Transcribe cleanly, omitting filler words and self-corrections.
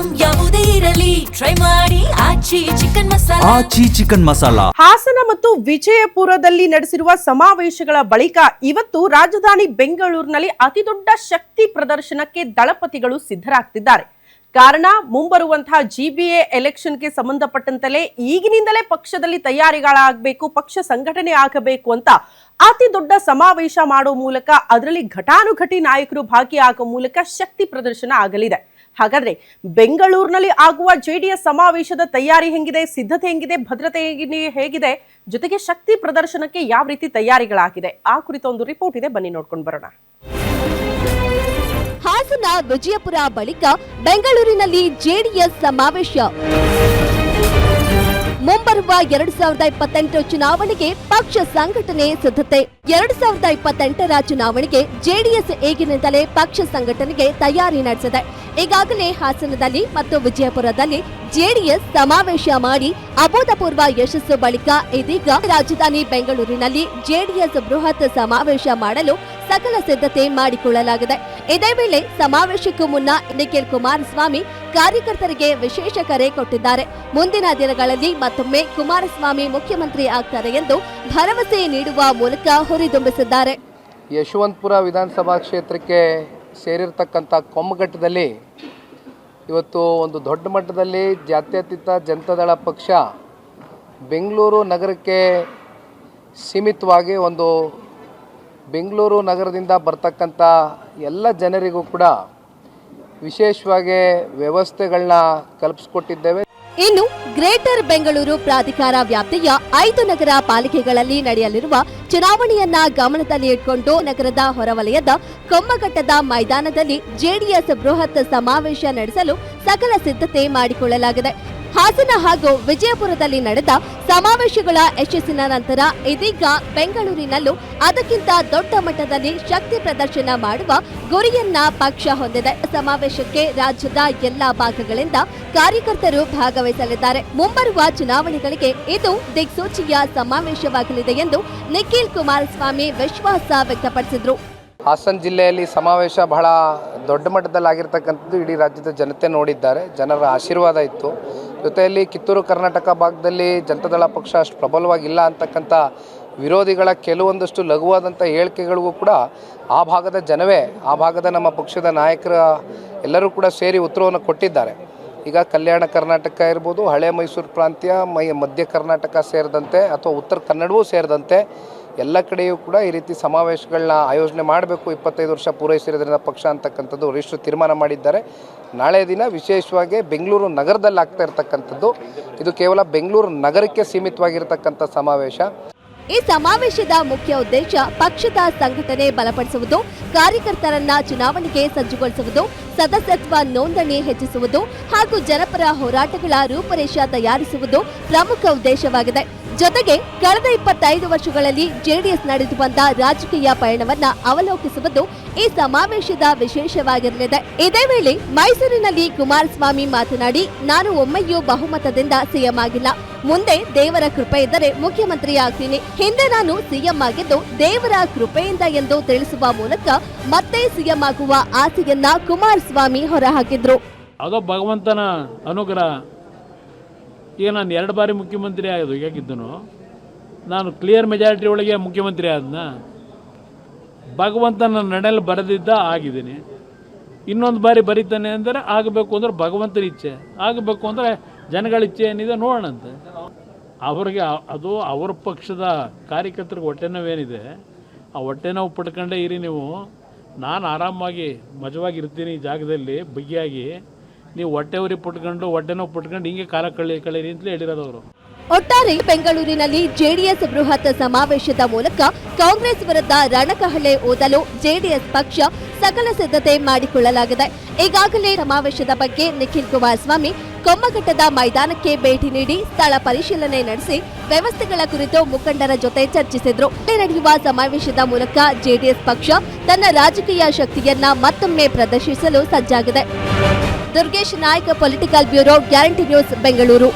Item ಯಾವುದೇ ಇರಲಿ try ಮಾಡಿ ಆಚಿ ಚಿಕನ್ ಮಸಾಲಾ. ಹಾಸನ ಮತ್ತು ವಿಜಯಪುರದಲ್ಲಿ ನಡೆಸಿರುವ ಸಮಾವೇಶಗಳ ಬಳಿಕ ಇವತ್ತು ರಾಜಧಾನಿ ಬೆಂಗಳೂರಿನಲ್ಲಿ ಅತಿದೊಡ್ಡ ಶಕ್ತಿ ಪ್ರದರ್ಶನಕ್ಕೆ ದಳಪತಿಗಳು ಸಿದ್ಧರಾಗ್ತಿದ್ದಾರೆ. ಕಾರಣ ಮುಂಬರುವಂತಹ ಜಿಬಿಎ ಎಲೆಕ್ಷನ್ಗೆ ಸಂಬಂಧಪಟ್ಟಂತಲೇ ಈಗಿನಿಂದಲೇ ಪಕ್ಷದಲ್ಲಿ ತಯಾರಿಗಳಾಗಬೇಕು, ಪಕ್ಷ ಸಂಘಟನೆ ಆಗಬೇಕು ಅಂತ ಅತಿ ದೊಡ್ಡ ಸಮಾವೇಶ ಮಾಡೋ ಮೂಲಕ ಅದರಲ್ಲಿ ಘಟಾನುಘಟಿ ನಾಯಕರು ಭಾಗಿಯಾಗುವ ಮೂಲಕ ಶಕ್ತಿ ಪ್ರದರ್ಶನ ಆಗಲಿದೆ. ಹಾಗಾದ್ರೆ ಬೆಂಗಳೂರಿನಲ್ಲಿ ಆಗುವ ಜೆಡಿಎಸ್ ಸಮಾವೇಶದ ತಯಾರಿ ಹೆಂಗಿದೆ, ಸಿದ್ಧತೆ ಹೆಂಗಿದೆ, ಭದ್ರತೆ ಹೇಗಿದೆ, ಜೊತೆಗೆ ಶಕ್ತಿ ಪ್ರದರ್ಶನಕ್ಕೆ ಯಾವ ರೀತಿ ತಯಾರಿಗಳಾಗಿದೆ, ಆ ಕುರಿತ ಒಂದು ರಿಪೋರ್ಟ್ ಇದೆ, ಬನ್ನಿ ನೋಡ್ಕೊಂಡು ಬರೋಣ. ಹಾಸನ ವಿಜಯಪುರ ಬಳಿಕ ಬೆಂಗಳೂರಿನಲ್ಲಿ ಜೆಡಿಎಸ್ ಸಮಾವೇಶ. ಮುಂಬರುವ 2028 ಚುನಾವಣೆಗೆ ಪಕ್ಷ ಸಂಘಟನೆ ಸಿದ್ಧತೆ. 2028ರ ಚುನಾವಣೆಗೆ ಜೆಡಿಎಸ್ ಈಗಿನಿಂದಲೇ ಪಕ್ಷ ಸಂಘಟನೆಗೆ ತಯಾರಿ ನಡೆಸಿದೆ. ಈಗಾಗಲೇ ಹಾಸನದಲ್ಲಿ ಮತ್ತು ವಿಜಯಪುರದಲ್ಲಿ ಜೆಡಿಎಸ್ ಸಮಾವೇಶ ಮಾಡಿ ಅಭೂತಪೂರ್ವ ಯಶಸ್ಸು ಬಳಿಕ ಇದೀಗ ರಾಜಧಾನಿ ಬೆಂಗಳೂರಿನಲ್ಲಿ ಜೆಡಿಎಸ್ ಬೃಹತ್ ಸಮಾವೇಶ ಮಾಡಲು ಸಕಲ ಸಿದ್ಧತೆ ಮಾಡಿಕೊಳ್ಳಲಾಗಿದೆ. ಇದೇ ವೇಳೆ ಸಮಾವೇಶಕ್ಕೂ ಮುನ್ನ ನಿಖಿಲ್ ಕುಮಾರಸ್ವಾಮಿ ಕಾರ್ಯಕರ್ತರಿಗೆ ವಿಶೇಷ ಕರೆ ಕೊಟ್ಟಿದ್ದಾರೆ. ಮುಂದಿನ ದಿನಗಳಲ್ಲಿ ಮತ್ತೊಮ್ಮೆ ಕುಮಾರಸ್ವಾಮಿ ಮುಖ್ಯಮಂತ್ರಿ ಆಗ್ತಾರೆ ಎಂದು ಭರವಸೆ ನೀಡುವ ಮೂಲಕ ಹುರಿದುಂಬಿಸಿದ್ದಾರೆ. ಯಶವಂತಪುರ ವಿಧಾನಸಭಾ ಕ್ಷೇತ್ರಕ್ಕೆ ಸೇರಿರ್ತಕ್ಕಂಥ ಕೊಮ್ಮಘಟ್ಟದಲ್ಲಿ ಇವತ್ತು ಒಂದು ದೊಡ್ಡ ಮಟ್ಟದಲ್ಲಿ ಜಾತ್ಯತೀತ ಜನತಾದಳ ಪಕ್ಷ ಬೆಂಗಳೂರು ನಗರಕ್ಕೆ ಸೀಮಿತವಾಗಿ ಒಂದು ಬೆಂಗಳೂರು ನಗರದಿಂದ ಬರ್ತಕ್ಕಂಥ ಎಲ್ಲ ಜನರಿಗೂ ಕೂಡ ವಿಶೇಷವಾಗಿ ವ್ಯವಸ್ಥೆಗಳನ್ನ ಕಲ್ಪಿಸಿಕೊಟ್ಟಿದ್ದೇವೆ. ಇನ್ನು ಗ್ರೇಟರ್ ಬೆಂಗಳೂರು ಪ್ರಾಧಿಕಾರ ವ್ಯಾಪ್ತಿಯ 5 ನಗರ ಪಾಲಿಕೆಗಳಲ್ಲಿ ನಡೆಯಲಿರುವ ಚುನಾವಣೆಯನ್ನ ಗಮನದಲ್ಲಿ ಇಟ್ಕೊಂಡು ನಗರದ ಹೊರವಲಯದ ಕೊಮ್ಮಘಟ್ಟದ ಮೈದಾನದಲ್ಲಿ ಜೆಡಿಎಸ್ ಬೃಹತ್ ಸಮಾವೇಶ ನಡೆಸಲು ಸಕಲ ಸಿದ್ಧತೆ ಮಾಡಿಕೊಳ್ಳಲಾಗಿದೆ. ಹಾಸನ ಹಾಗೂ ವಿಜಯಪುರದಲ್ಲಿ ನಡೆದ ಸಮಾವೇಶಗಳ ಯಶಸ್ಸಿನ ನಂತರ ಇದೀಗ ಬೆಂಗಳೂರಿನಲ್ಲೂ ಅದಕ್ಕಿಂತ ದೊಡ್ಡ ಮಟ್ಟದಲ್ಲಿ ಶಕ್ತಿ ಪ್ರದರ್ಶನ ಮಾಡುವ ಗುರಿಯನ್ನ ಪಕ್ಷ ಹೊಂದಿದೆ. ಸಮಾವೇಶಕ್ಕೆ ರಾಜ್ಯದ ಎಲ್ಲಾ ಭಾಗಗಳಿಂದ ಕಾರ್ಯಕರ್ತರು ಭಾಗವಹಿಸಲಿದ್ದಾರೆ. ಮುಂಬರುವ ಚುನಾವಣೆಗಳಿಗೆ ಇದು ದಿಕ್ಸೂಚಿಯ ಸಮಾವೇಶವಾಗಲಿದೆ ಎಂದು ನಿಖಿಲ್ ಕುಮಾರಸ್ವಾಮಿ ವಿಶ್ವಾಸ ವ್ಯಕ್ತಪಡಿಸಿದ್ರು. ಹಾಸನ ಜಿಲ್ಲೆಯಲ್ಲಿ ಸಮಾವೇಶ ಬಹಳ ದೊಡ್ಡ ಮಟ್ಟದಲ್ಲಿ ಆಗಿರ್ತಕ್ಕಂಥದ್ದು ಇಡೀ ರಾಜ್ಯದ ಜನತೆ ನೋಡಿದ್ದಾರೆ. ಜನರ ಆಶೀರ್ವಾದ ಇತ್ತು. ಜೊತೆಯಲ್ಲಿ ಕಿತ್ತೂರು ಕರ್ನಾಟಕ ಭಾಗದಲ್ಲಿ ಜನತಾದಳ ಪಕ್ಷ ಅಷ್ಟು ಪ್ರಬಲವಾಗಿಲ್ಲ ಅಂತಕ್ಕಂಥ ವಿರೋಧಿಗಳ ಕೆಲವೊಂದಷ್ಟು ಲಘುವಾದಂಥ ಹೇಳಿಕೆಗಳಿಗೂ ಕೂಡ ಆ ಭಾಗದ ಜನವೇ, ಆ ಭಾಗದ ನಮ್ಮ ಪಕ್ಷದ ನಾಯಕರ ಎಲ್ಲರೂ ಕೂಡ ಸೇರಿ ಉತ್ತರವನ್ನು ಕೊಟ್ಟಿದ್ದಾರೆ. ಈಗ ಕಲ್ಯಾಣ ಕರ್ನಾಟಕ ಇರ್ಬೋದು, ಹಳೆ ಮೈಸೂರು ಪ್ರಾಂತ್ಯ, ಮಧ್ಯ ಕರ್ನಾಟಕ ಸೇರಿದಂತೆ ಅಥವಾ ಉತ್ತರ ಕನ್ನಡವೂ ಸೇರಿದಂತೆ ಎಲ್ಲ ಕಡೆಯೂ ಕೂಡ ಈ ರೀತಿ ಸಮಾವೇಶಗಳನ್ನ ಆಯೋಜನೆ ಮಾಡಬೇಕು. 25 ವರ್ಷ ಪೂರೈಸಿರೋದ್ರಿಂದ ಪಕ್ಷ ಅಂತಕ್ಕಂಥದ್ದು ವರಿಷ್ಠರು ತೀರ್ಮಾನ ಮಾಡಿದ್ದಾರೆ. ನಾಳೆ ದಿನ ವಿಶೇಷವಾಗಿ ಬೆಂಗಳೂರು ನಗರದಲ್ಲಿ ಆಗ್ತಾ ಇರತಕ್ಕಂಥದ್ದು ಇದು ಕೇವಲ ಬೆಂಗಳೂರು ನಗರಕ್ಕೆ ಸೀಮಿತವಾಗಿರತಕ್ಕಂಥ ಸಮಾವೇಶ. ಈ ಸಮಾವೇಶದ ಮುಖ್ಯ ಉದ್ದೇಶ ಪಕ್ಷದ ಸಂಘಟನೆ ಬಲಪಡಿಸುವುದು, ಕಾರ್ಯಕರ್ತರನ್ನ ಚುನಾವಣೆಗೆ ಸಜ್ಜುಗೊಳಿಸುವುದು, ಸದಸ್ಯತ್ವ ನೋಂದಣಿ ಹೆಚ್ಚಿಸುವುದು ಹಾಗೂ ಜನಪರ ಹೋರಾಟಗಳ ರೂಪರೇಷ ತಯಾರಿಸುವುದು ಪ್ರಮುಖ ಉದ್ದೇಶವಾಗಿದೆ. ಜೊತೆಗೆ ಕಳೆದ 25 ವರ್ಷಗಳಲ್ಲಿ ಜೆಡಿಎಸ್ ನಡೆದು ಬಂದ ರಾಜಕೀಯ ಪಯಣವನ್ನ ಅವಲೋಕಿಸುವುದು ಈ ಸಮಾವೇಶದ ವಿಶೇಷವಾಗಿರಲಿದೆ. ಇದೇ ವೇಳೆ ಮೈಸೂರಿನಲ್ಲಿ ಕುಮಾರಸ್ವಾಮಿ ಮಾತನಾಡಿ, ನಾನು ಒಮ್ಮೆಯೂ ಬಹುಮತದಿಂದ ಸಿಎಂ ಆಗಿಲ್ಲ, ಮುಂದೆ ದೇವರ ಕೃಪೆ ಇದ್ದರೆ ಮುಖ್ಯಮಂತ್ರಿ ಆಗ್ತೀನಿ. ಹಿಂದೆ ನಾನು ಸಿಎಂ ಆಗಿದ್ದು ದೇವರ ಕೃಪೆಯಿಂದ ಎಂದು ತಿಳಿಸುವ ಮೂಲಕ ಮತ್ತೆ ಸಿಎಂ ಆಗುವ ಆಸೆಯನ್ನ ಕುಮಾರಸ್ವಾಮಿ ಹೊರಹಾಕಿದ್ರು. ಅದು ಭಗವಂತನ ಅನುಗ್ರಹ. ಈಗ ನಾನು 2 ಬಾರಿ ಮುಖ್ಯಮಂತ್ರಿ ಆಗಿದ್ದನು, ನಾನು ಕ್ಲಿಯರ್ ಮೆಜಾರಿಟಿ ಒಳಗೆ ಮುಖ್ಯಮಂತ್ರಿ ಆದನ. ಭಗವಂತನ ನಡೆಯಲ್ಲಿ ಬರೆದಿದ್ದ ಆಗಿದ್ದೀನಿ. ಇನ್ನೊಂದು ಬಾರಿ ಬರೀತಾನೆ ಅಂದರೆ ಆಗಬೇಕು ಅಂದರೆ ಭಗವಂತನ ಇಚ್ಛೆ, ಆಗಬೇಕು ಅಂದರೆ ಜನಗಳ ಇಚ್ಛೆ ಏನಿದೆ ನೋಡೋಣಂತೆ. ಅವ್ರಿಗೆ ಅದು ಅವ್ರ ಪಕ್ಷದ ಕಾರ್ಯಕರ್ತರಿಗೆ ಹೊಟ್ಟೆ ನೋವೇನಿದೆ, ಆ ಹೊಟ್ಟೆ ನೋವು ಪಡ್ಕೊಂಡೇ ಇರಿ ನೀವು. ನಾನು ಆರಾಮಾಗಿ ಮಜವಾಗಿರ್ತೀನಿ ಈ ಜಾಗದಲ್ಲಿ ಬಿಗಿಯಾಗಿ, ನೀವು ಹೊಟ್ಟೆ ಉರಿ ಪಟ್ಕೊಂಡು ಹೊಟ್ಟೆ ನೋವು ಪಟ್ಕೊಂಡು ಹಿಂಗೆ ಕಾಲ ಕಳೀರಿ ಅಂತಲೇ ಹೇಳಿರೋದವರು. ಒಟ್ಟಾರೆ ಬೆಂಗಳೂರಿನಲ್ಲಿ ಜೆಡಿಎಸ್ ಬೃಹತ್ ಸಮಾವೇಶದ ಮೂಲಕ ಕಾಂಗ್ರೆಸ್ ವಿರುದ್ಧ ರಣಕಹಳೆ ಓದಲು ಜೆಡಿಎಸ್ ಪಕ್ಷ ಸಕಲ ಸಿದ್ಧತೆ ಮಾಡಿಕೊಳ್ಳಲಾಗಿದೆ. ಈಗಾಗಲೇ ಸಮಾವೇಶದ ಬಗ್ಗೆ ನಿಖಿಲ್ ಕುಮಾರಸ್ವಾಮಿ ಕೊಮ್ಮಘಟ್ಟದ ಮೈದಾನಕ್ಕೆ ಭೇಟಿ ನೀಡಿ ಸ್ಥಳ ಪರಿಶೀಲನೆ ನಡೆಸಿ ವ್ಯವಸ್ಥೆಗಳ ಕುರಿತು ಮುಖಂಡರ ಜೊತೆ ಚರ್ಚಿಸಿದ್ರು. ನಡೆಯುವ ಸಮಾವೇಶದ ಮೂಲಕ ಜೆಡಿಎಸ್ ಪಕ್ಷ ತನ್ನ ರಾಜಕೀಯ ಶಕ್ತಿಯನ್ನ ಮತ್ತೊಮ್ಮೆ ಪ್ರದರ್ಶಿಸಲು ಸಜ್ಜಾಗಿದೆ. Durgesh Naik, political bureau, guarantee news, Bengaluru.